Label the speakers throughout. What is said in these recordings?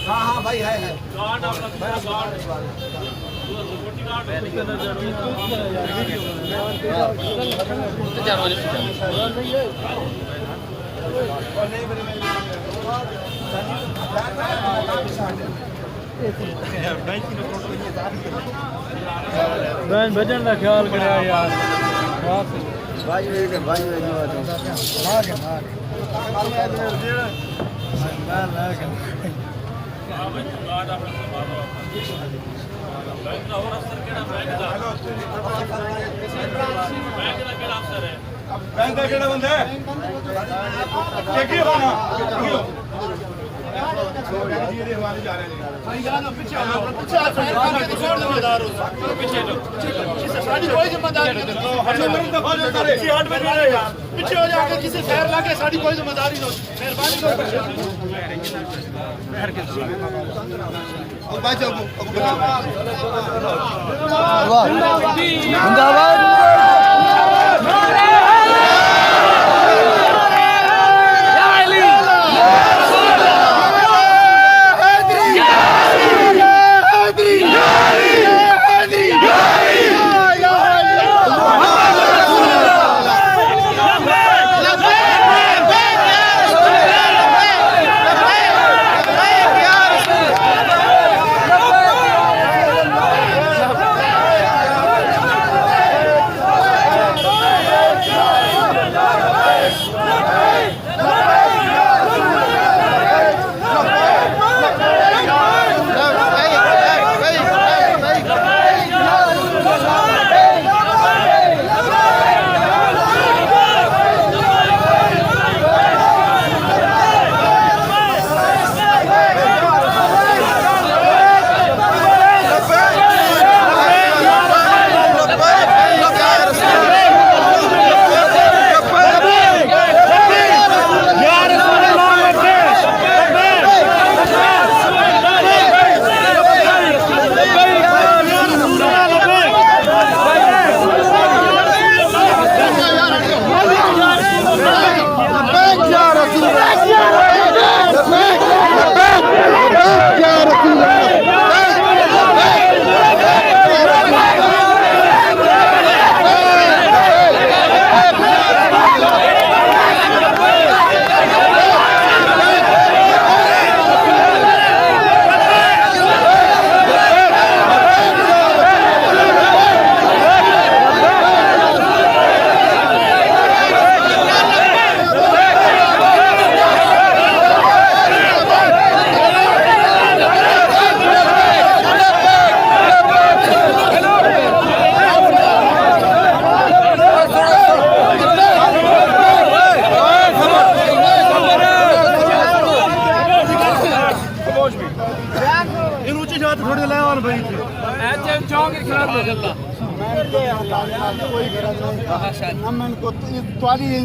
Speaker 1: हाँ हाँ भाई है
Speaker 2: बहन भजन का ख्याल करे यार
Speaker 1: भाई बैंक का केड़ा बंदा है देखिए खाना जी दे हमारे जा रहे हैं भाई जानो पीछे जिम्मेदार हो पीछे साडी कोई जिम्मेदारी नहीं हमने मरद दफा जो करे हट में जा रहे यार पीछे हो जाके किसी शहर लाके साडी कोई जिम्मेदारी नहीं मेहरबानी करो अब भाई जाओ जिंदाबाद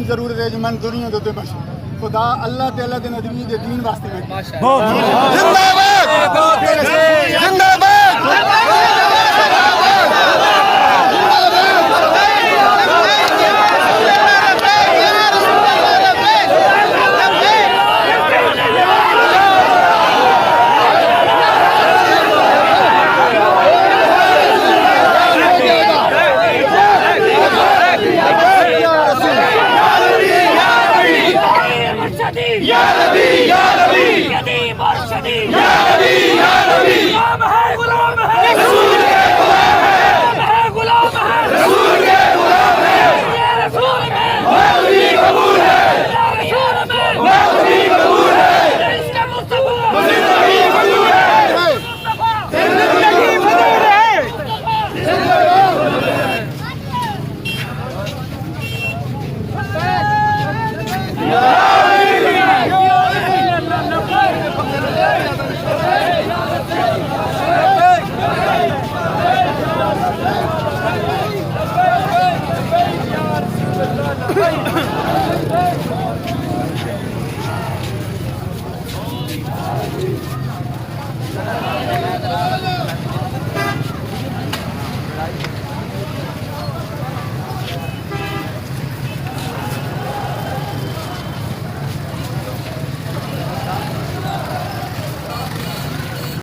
Speaker 1: जरूरत है जो मैं दुनिया दे बस खुदा अल्लाह ताला दे नबी दे दीन वास्ते जिंदाबाद जिंदाबाद